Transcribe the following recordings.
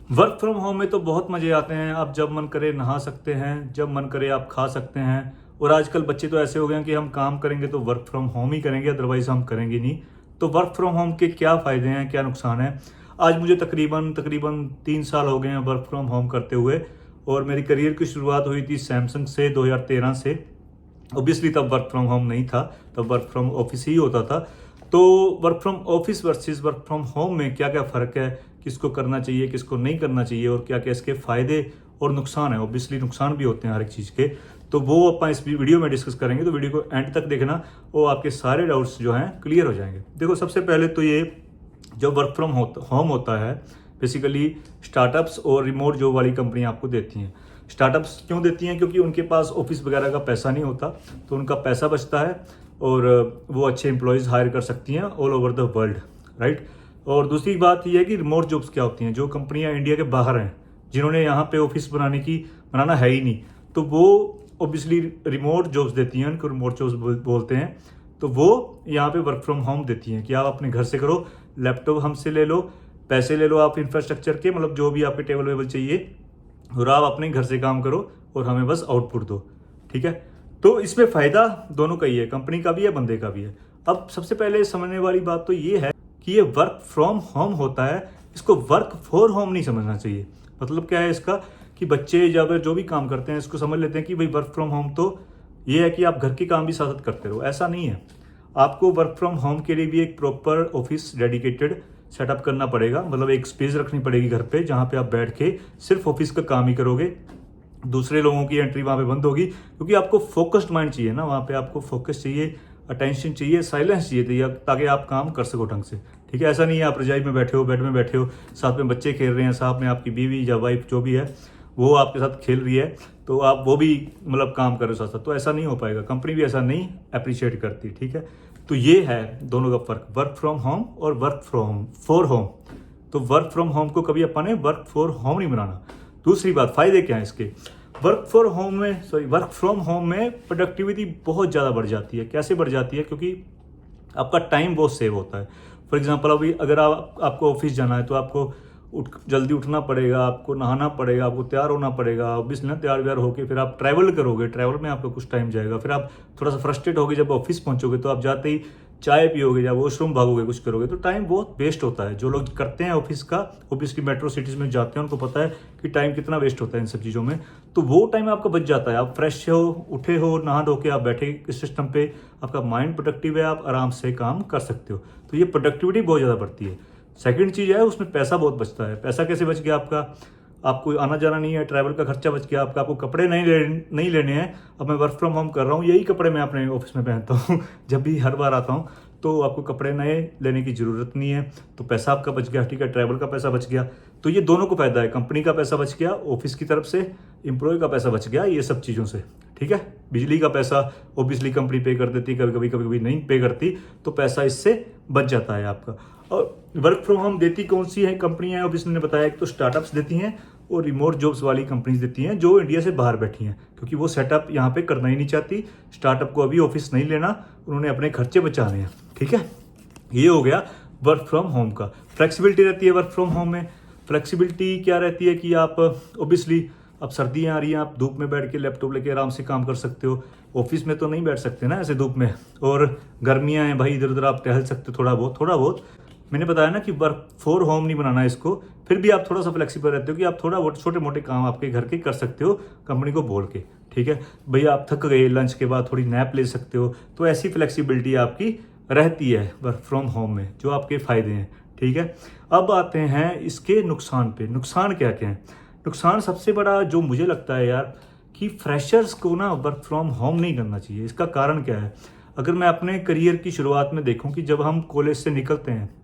Work from home में तो बहुत मज़े आते हैं। आप जब मन करे नहा सकते हैं, जब मन करे आप खा सकते हैं। और आजकल बच्चे तो ऐसे हो गए हैं कि हम काम करेंगे तो वर्क फ्रॉम होम ही करेंगे, अदरवाइज हम करेंगे नहीं। तो वर्क फ्रॉम होम के क्या फ़ायदे हैं, क्या नुकसान है? आज मुझे तकरीबन तकरीबन 3 साल हो गए हैं वर्क फ्रॉम होम करते हुए। और मेरी करियर की शुरुआत हुई थी सैमसंग से 2013 से। ओबियसली तब वर्क फ्रॉम होम नहीं था, तब वर्क फ्रॉम ऑफिस ही होता था। तो work from office versus work from home में क्या क्या फ़र्क है, किसको करना चाहिए, किसको नहीं करना चाहिए, और क्या क्या इसके फ़ायदे और नुकसान है। ऑब्वियसली नुकसान भी होते हैं हर एक चीज़ के। तो वो अपन इस वीडियो में डिस्कस करेंगे, तो वीडियो को एंड तक देखना और आपके सारे डाउट्स जो हैं क्लियर हो जाएंगे। देखो, सबसे पहले तो ये जो वर्क फ्रॉम होम होता है, बेसिकली स्टार्टअप्स और रिमोट जॉब वाली कंपनियां आपको देती हैं। स्टार्टअप्स क्यों देती हैं? क्योंकि उनके पास ऑफिस वगैरह का पैसा नहीं होता, तो उनका पैसा बचता है और वो अच्छे एम्प्लॉयज़ हायर कर सकती हैं all over the world, right. और दूसरी बात यह है कि रिमोट जॉब्स क्या होती हैं, जो कंपनियां इंडिया के बाहर हैं, जिन्होंने यहाँ पे ऑफिस बनाना है ही नहीं, तो वो ऑब्वियसली रिमोट जॉब्स देती हैं, उनको रिमोट जॉब्स बोलते हैं। तो वो यहाँ पे वर्क फ्रॉम होम देती हैं कि आप अपने घर से करो, लैपटॉप हमसे ले लो, पैसे ले लो आप इंफ्रास्ट्रक्चर के, मतलब जो भी आपके टेबल वेबल चाहिए, और आप अपने घर से काम करो और हमें बस आउटपुट दो, ठीक है। तो इसमें फ़ायदा दोनों का ही है, कंपनी का भी है, बंदे का भी है। अब सबसे पहले समझने वाली बात तो ये है कि ये वर्क फ्रॉम होम होता है, इसको वर्क फॉर होम नहीं समझना चाहिए। मतलब क्या है इसका, कि बच्चे जब जो भी काम करते हैं इसको समझ लेते हैं कि भाई वर्क फ्रॉम होम तो ये है कि आप घर के काम भी साथ साथ करते रहो। ऐसा नहीं है। आपको वर्क फ्रॉम होम के लिए भी एक प्रॉपर ऑफिस डेडिकेटेड सेटअप करना पड़ेगा, मतलब एक स्पेस रखनी पड़ेगी घर पे, जहाँ पे आप बैठ के सिर्फ ऑफिस का काम ही करोगे। दूसरे लोगों की एंट्री वहाँ पे बंद होगी, क्योंकि आपको फोकस्ड माइंड चाहिए ना, वहाँ पे आपको फोकस चाहिए, अटेंशन चाहिए, साइलेंस चाहिए, ताकि आप काम कर सको ढंग से, ठीक है। ऐसा नहीं है आप रजाई में बैठे हो, बेड में बैठे हो, साथ में बच्चे खेल रहे हैं, साथ में आपकी बीवी या वाइफ जो भी है वो आपके साथ खेल रही है, तो आप वो भी मतलब काम कर रहे हो साथ साथ, तो ऐसा नहीं हो पाएगा। कंपनी भी ऐसा नहीं अप्रिशिएट करती, ठीक है। तो ये है दोनों का फर्क, वर्क फ्रॉम होम और वर्क फ्रॉम फॉर होम। तो वर्क फ्रॉम होम को कभी अपन ने वर्क फॉर होम नहीं बनाना। दूसरी बात, फायदे क्या है इसके? वर्क फ्रॉम होम में प्रोडक्टिविटी बहुत ज़्यादा बढ़ जाती है। कैसे बढ़ जाती है? क्योंकि आपका टाइम बहुत सेव होता है। फॉर एग्जांपल, अभी अगर आपको ऑफिस जाना है तो आपको जल्दी उठना पड़ेगा, आपको नहाना पड़ेगा, आपको तैयार होना पड़ेगा, ऑब्वियसली ना, तैयार व्यार होकर फिर आप ट्रैवल करोगे, ट्रैवल में आपका कुछ टाइम जाएगा, फिर आप थोड़ा सा फ्रस्ट्रेट होगे, जब ऑफिस पहुंचोगे तो आप जाते ही चाय पियोगे या वॉशरूम भागोगे, कुछ करोगे, तो टाइम बहुत वेस्ट होता है। जो लोग करते हैं ऑफिस का, ऑब्वियसली मेट्रो सिटीज़ में जाते हैं, उनको पता है कि टाइम कितना वेस्ट होता है इन सब चीज़ों में। तो वो टाइम आपका बच जाता है, आप फ्रेश हो, उठे हो, नहा धो के आप बैठे इस सिस्टम पे, आपका माइंड प्रोडक्टिव है, आप आराम से काम कर सकते हो। तो ये प्रोडक्टिविटी बहुत ज़्यादा बढ़ती है। सेकंड चीज़ है, उसमें पैसा बहुत बचता है। पैसा कैसे बच गया आपका? आपको आना जाना नहीं है, ट्रैवल का खर्चा बच गया आपका, आपको कपड़े नहीं लेने हैं। अब मैं वर्क फ्रॉम होम कर रहा हूँ, यही कपड़े मैं अपने ऑफिस में पहनता हूँ जब भी हर बार आता हूँ, तो आपको कपड़े नए लेने की ज़रूरत नहीं है। तो पैसा आपका बच गया, ठीक है, ट्रैवल का पैसा बच गया। तो ये दोनों को फायदा है, कंपनी का पैसा बच गया ऑफिस की तरफ से, एम्प्लॉय का पैसा बच गया, ये सब चीज़ों से, ठीक है। बिजली का पैसा ऑब्वियसली कंपनी पे कर देती, कभी कभी नहीं पे करती, तो पैसा इससे बच जाता है आपका। और वर्क फ्रॉम होम देती कौन सी है कंपनियां? ऑब्वियसली ने बताया, एक तो स्टार्टअप्स देती हैं और रिमोट जॉब्स वाली कंपनीज देती हैं जो इंडिया से बाहर बैठी हैं, क्योंकि वो सेटअप यहाँ पे करना ही नहीं चाहती। स्टार्टअप को अभी ऑफिस नहीं लेना, उन्होंने अपने खर्चे बचाने हैं, ठीक है। ये हो गया वर्क फ्रॉम होम का। फ्लेक्सिबिलिटी रहती है वर्क फ्रॉम होम में। फ्लेक्सिबिलिटी क्या रहती है कि आप ऑब्वियसली, अब सर्दियाँ आ रही हैं, आप धूप में बैठ के लैपटॉप लेके आराम से काम कर सकते हो। ऑफिस में तो नहीं बैठ सकते ना ऐसे धूप में, और गर्मियाँ हैं भाई, इधर उधर आप टहल सकते हो थोड़ा बहुत। मैंने बताया ना कि वर्क फॉर होम नहीं बनाना है इसको, फिर भी आप थोड़ा सा फ्लेक्सिबल रहते हो कि आप थोड़ा बहुत छोटे मोटे काम आपके घर के कर सकते हो कंपनी को बोल के, ठीक है। भैया आप थक गए, लंच के बाद थोड़ी नैप ले सकते हो, तो ऐसी फ्लेक्सिबिलिटी आपकी रहती है वर्क फ्रॉम होम में, जो आपके फ़ायदे हैं, ठीक है। अब आते हैं इसके नुकसान पे। नुकसान क्या क्या है? नुकसान सबसे बड़ा जो मुझे लगता है यार, कि फ्रेशर्स को ना वर्क फ्रॉम होम नहीं करना चाहिए। इसका कारण क्या है? अगर मैं अपने करियर की शुरुआत में देखूं कि जब हम कॉलेज से निकलते हैं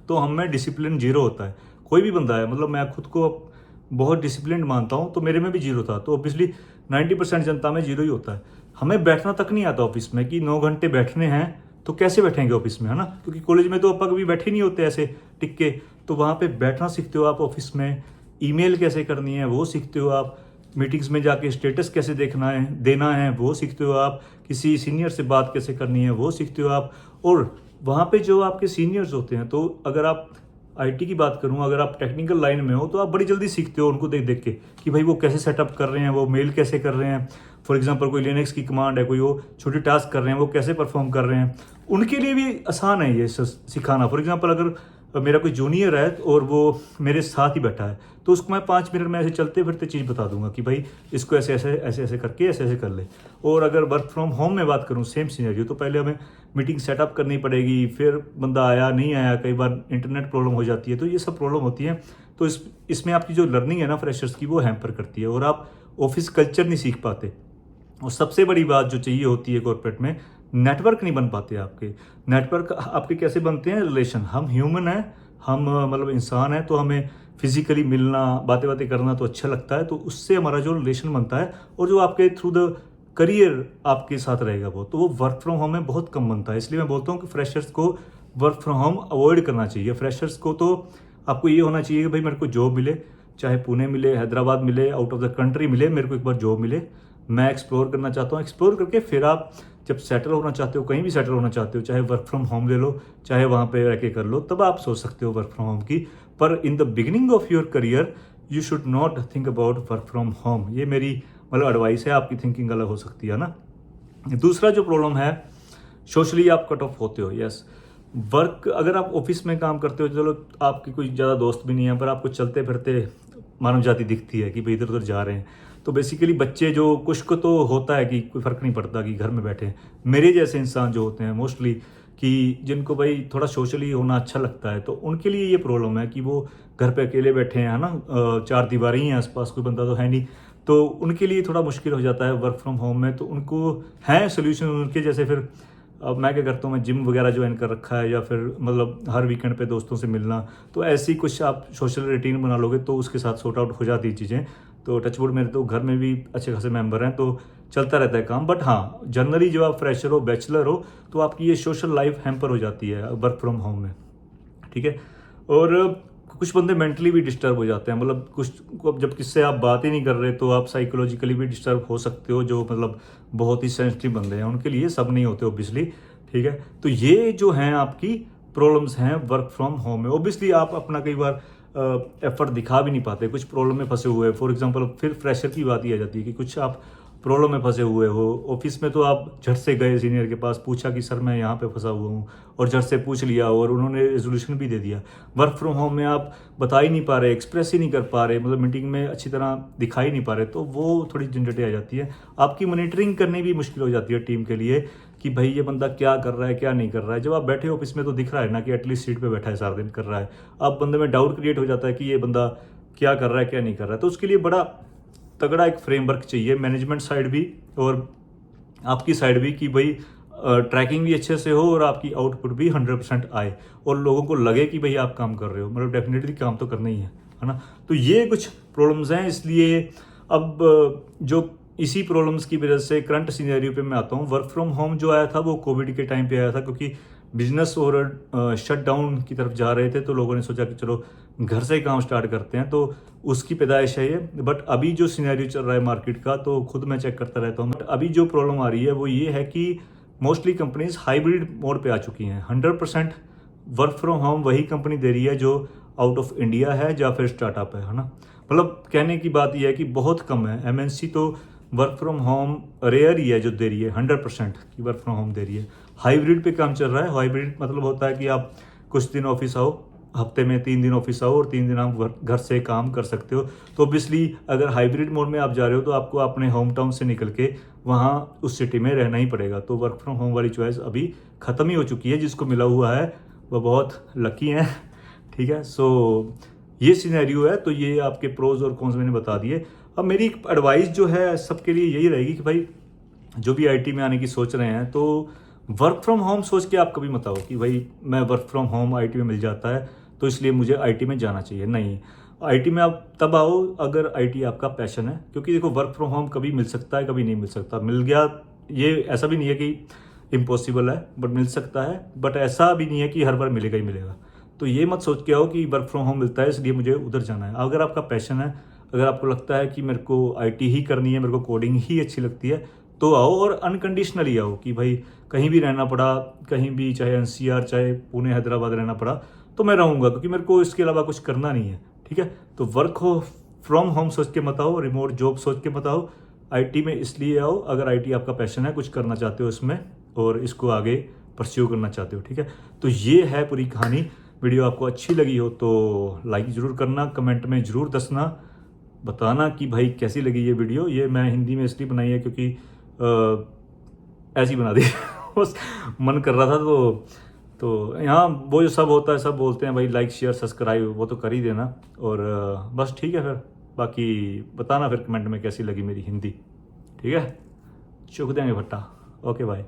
तो हम में डिसिप्लिन जीरो होता है। कोई भी बंदा है, मतलब मैं खुद को बहुत डिसिप्लिन मानता हूँ, तो मेरे में भी जीरो था, तो ऑब्वियसली 90% जनता में जीरो ही होता है। हमें बैठना तक नहीं आता ऑफिस में, कि 9 घंटे बैठने हैं तो कैसे बैठेंगे ऑफिस में, है ना। क्योंकि कॉलेज में तो अपन कभी बैठे नहीं होते ऐसे टिक के, तो वहाँ पे बैठना सीखते हो आप ऑफिस में। ईमेल कैसे करनी है वो सीखते हो आप, मीटिंग्स में जाके स्टेटस कैसे देना है वो सीखते हो आप, किसी सीनियर से बात कैसे करनी है वो सीखते हो आप। और वहाँ पे जो आपके सीनियर्स होते हैं, तो अगर आप आईटी की बात करूं, अगर आप टेक्निकल लाइन में हो तो आप बड़ी जल्दी सीखते हो उनको देख देख के कि भाई वो कैसे सेटअप कर रहे हैं, वो मेल कैसे कर रहे हैं। फॉर एग्जांपल कोई लिनक्स की कमांड है, कोई वो छोटी टास्क कर रहे हैं, वो कैसे परफॉर्म कर रहे हैं, उनके लिए भी आसान है ये सिखाना। फॉर एग्जांपल अगर मेरा कोई जूनियर है और वो मेरे साथ ही बैठा है तो उसको मैं 5 मिनट में ऐसे चलते फिरते चीज़ बता दूंगा कि भाई इसको ऐसे ऐसे ऐसे ऐसे करके ऐसे ऐसे कर ले। और अगर वर्क फ्रॉम होम में बात करूँ, सेम सिनेरियो, तो पहले हमें मीटिंग सेटअप करनी पड़ेगी, फिर बंदा आया नहीं आया, कई बार इंटरनेट प्रॉब्लम हो जाती है, तो ये सब प्रॉब्लम होती है। तो इसमें आपकी जो लर्निंग है ना फ्रेशर्स की, वो हैम्पर करती है और आप ऑफिस कल्चर नहीं सीख पाते। और सबसे बड़ी बात जो चाहिए होती है कॉर्पोरेट में, नेटवर्क नहीं बन पाते आपके। नेटवर्क आपके कैसे बनते हैं? रिलेशन। हम ह्यूमन हैं, हम मतलब इंसान हैं, तो हमें फिजिकली मिलना, बातें बातें करना तो अच्छा लगता है, तो उससे हमारा जो रिलेशन बनता है और जो आपके थ्रू द करियर आपके साथ रहेगा वो, तो वो वर्क फ्रॉम होम में बहुत कम बनता है। इसलिए मैं बोलता हूँ कि फ्रेशर्स को वर्क फ्रॉम होम अवॉइड करना चाहिए। फ्रेशर्स को तो आपको ये होना चाहिए कि भाई मेरे को जॉब मिले, चाहे पुणे मिले, हैदराबाद मिले, आउट ऑफ द कंट्री मिले, मेरे को एक बार जॉब मिले, मैं एक्सप्लोर करना चाहता हूँ। एक्सप्लोर करके फिर आप जब सेटल होना चाहते हो, कहीं भी सेटल होना चाहते हो, चाहे वर्क फ्रॉम होम ले लो, चाहे वहाँ पे रह के कर लो, तब आप सोच सकते हो वर्क फ्रॉम होम की। पर in the beginning of your career you should not think about work from home. ये मेरी मतलब एडवाइस है, आपकी थिंकिंग अलग हो सकती है ना। दूसरा जो प्रॉब्लम है, सोशली आप कट ऑफ होते हो। यस, वर्क अगर आप ऑफिस में काम करते हो, चलो आपकी कोई ज़्यादा दोस्त भी नहीं है, पर आपको चलते फिरते मानव जाति दिखती है कि भाई इधर उधर जा रहे हैं, तो बेसिकली बच्चे जो कुछ को तो होता है कि कोई फ़र्क नहीं पड़ता कि घर में बैठे हैं। मेरे जैसे इंसान जो होते हैं मोस्टली, कि जिनको भाई थोड़ा सोशली होना अच्छा लगता है, तो उनके लिए ये प्रॉब्लम है कि वो घर पे अकेले बैठे हैं, है ना, 4 दीवारें ही हैं आसपास, कोई बंदा तो है नहीं, तो उनके लिए थोड़ा मुश्किल हो जाता है वर्क फ्रॉम होम में। तो उनको है सोल्यूशन उनके जैसे, फिर अब मैं क्या करता हूँ, मैं जिम वगैरह ज्वाइन कर रखा है, या फिर मतलब हर वीकेंड पे दोस्तों से मिलना, तो ऐसी कुछ आप सोशल रूटीन बना लोगे तो उसके साथ सॉर्ट आउट हो जाती है चीज़ें। तो टचवुड मेरे तो घर में भी अच्छे खासे मेंबर हैं, तो चलता रहता है काम। बट हाँ, जनरली जब आप फ्रेशर हो, बैचलर हो, तो आपकी ये सोशल लाइफ हैम्पर हो जाती है वर्क फ्रॉम होम में, ठीक है। और कुछ बंदे मेंटली भी डिस्टर्ब हो जाते हैं, मतलब कुछ अब जब किससे आप बात ही नहीं कर रहे तो आप साइकोलॉजिकली भी डिस्टर्ब हो सकते हो। जो मतलब बहुत ही सेंसिटिव बंदे हैं उनके लिए, सब नहीं होते ऑब्वियसली, ठीक है। तो ये जो हैं आपकी प्रॉब्लम्स हैं वर्क फ्रॉम होम में। ऑब्वियसली आप अपना कई बार एफर्ट दिखा भी नहीं पाते, कुछ प्रॉब्लम में फंसे हुए। फॉर एग्जांपल फिर फ्रेशर की बात ही आ जाती है कि कुछ आप प्रॉब्लम में फंसे हुए हो। ऑफिस में तो आप झट से गए सीनियर के पास, पूछा कि सर मैं यहाँ पे फंसा हुआ हूँ, और झट से पूछ लिया और उन्होंने रेजोल्यूशन भी दे दिया। वर्क फ्रॉम होम में आप बता ही नहीं पा रहे, एक्सप्रेस ही नहीं कर पा रहे, मतलब मीटिंग में अच्छी तरह दिखाई नहीं पा रहे, तो वो थोड़ी झंझटें आ जाती है। आपकी मॉनिटरिंग करनी भी मुश्किल हो जाती है टीम के लिए कि भाई ये बंदा क्या कर रहा है, क्या नहीं कर रहा है। जब आप बैठे ऑफिस में तो दिख रहा है ना कि एटलीस्ट सीट पे बैठा है, सारा दिन कर रहा है। अब बंदे में डाउट क्रिएट हो जाता है कि ये बंदा क्या कर रहा है, क्या नहीं कर रहा है। तो उसके लिए बड़ा तगड़ा एक फ्रेमवर्क चाहिए, मैनेजमेंट साइड भी और आपकी साइड भी, कि भाई ट्रैकिंग भी अच्छे से हो और आपकी आउटपुट भी 100% आए और लोगों को लगे कि भाई आप काम कर रहे हो। मतलब डेफिनेटली काम तो करना ही है ना। तो ये कुछ प्रॉब्लम्स हैं। इसलिए अब जो इसी प्रॉब्लम्स की वजह से करंट सिनेरियो पे मैं आता हूँ। वर्क फ्रॉम होम जो आया था वो कोविड के टाइम पे आया था, क्योंकि बिजनेस और शट डाउन की तरफ जा रहे थे, तो लोगों ने सोचा कि चलो घर से ही काम स्टार्ट करते हैं, तो उसकी पैदाइश है ये। बट अभी जो सिनेरियो चल रहा है मार्केट का, तो खुद मैं चेक करता रहता हूँ, बट अभी जो प्रॉब्लम आ रही है वो ये है कि मोस्टली कंपनीज हाइब्रिड मोड पे आ चुकी हैं। 100% वर्क फ्रॉम होम वही कंपनी दे रही है जो आउट ऑफ इंडिया है या फिर स्टार्टअप है ना। मतलब कहने की बात यह है कि बहुत कम है। एमएनसी तो वर्क फ्रॉम होम रेयर ही है जो दे रही है 100% की वर्क फ्रॉम होम दे रही है। हाइब्रिड पे काम चल रहा है। हाइब्रिड मतलब होता है कि आप कुछ दिन ऑफिस आओ, हफ्ते में 3 दिन ऑफिस आओ और 3 दिन आप घर से काम कर सकते हो। तो ऑब्वियसली अगर हाइब्रिड मोड में आप जा रहे हो तो आपको अपने होम टाउन से निकल के वहाँ उस सिटी में रहना ही पड़ेगा। तो वर्क फ्रॉम होम वाली चॉइस अभी ख़त्म ही हो चुकी है। जिसको मिला हुआ है वह बहुत लकी हैं, ठीक है। सो ये सिनेरियो है। तो ये आपके प्रोज और कॉन्स मैंने बता दिए। अब मेरी एडवाइस जो है सबके लिए यही रहेगी कि भाई जो भी आईटी में आने की सोच रहे हैं, तो वर्क फ्रॉम होम सोच के आप कभी मत आओ कि भाई मैं वर्क फ्रॉम होम आईटी में मिल जाता है तो इसलिए मुझे आईटी में जाना चाहिए। नहीं, आईटी में आप तब आओ अगर आईटी आपका पैशन है, क्योंकि देखो वर्क फ्रॉम होम कभी मिल सकता है, कभी नहीं मिल सकता। मिल गया, ये ऐसा भी नहीं है कि इम्पॉसिबल है, बट मिल सकता है। बट ऐसा भी नहीं है कि हर बार मिलेगा ही मिलेगा। तो ये मत सोच के आओ कि वर्क फ्रॉम होम मिलता है इसलिए मुझे उधर जाना है। अगर आपका पैशन है, अगर आपको लगता है कि मेरे को आईटी ही करनी है, मेरे को कोडिंग ही अच्छी लगती है, तो आओ और अनकंडीशनली आओ कि भाई कहीं भी रहना पड़ा, कहीं भी, चाहे एनसीआर चाहे पुणे हैदराबाद रहना पड़ा, तो मैं रहूँगा, क्योंकि मेरे को इसके अलावा कुछ करना नहीं है। ठीक है, तो वर्क हो फ्रॉम होम सोच के मत आओ, रिमोट जॉब सोच के मत आओ, आईटी में इसलिए आओ अगर आईटी आपका पैशन है, कुछ करना चाहते हो इसमें और इसको आगे परस्यू करना चाहते हो। ठीक है, तो ये है पूरी कहानी। वीडियो आपको अच्छी लगी हो तो लाइक ज़रूर करना, कमेंट में ज़रूर बताना कि भाई कैसी लगी ये वीडियो। ये मैं हिंदी में इसलिए बनाई है क्योंकि ऐसी बना दी बस मन कर रहा था। तो यहाँ वो जो सब होता है, सब बोलते हैं भाई लाइक शेयर सब्सक्राइब, वो तो कर ही देना। और बस ठीक है, फिर बाकी बताना फिर कमेंट में कैसी लगी मेरी हिंदी। ठीक है, चुक देंगे भट्टा। Okay bye.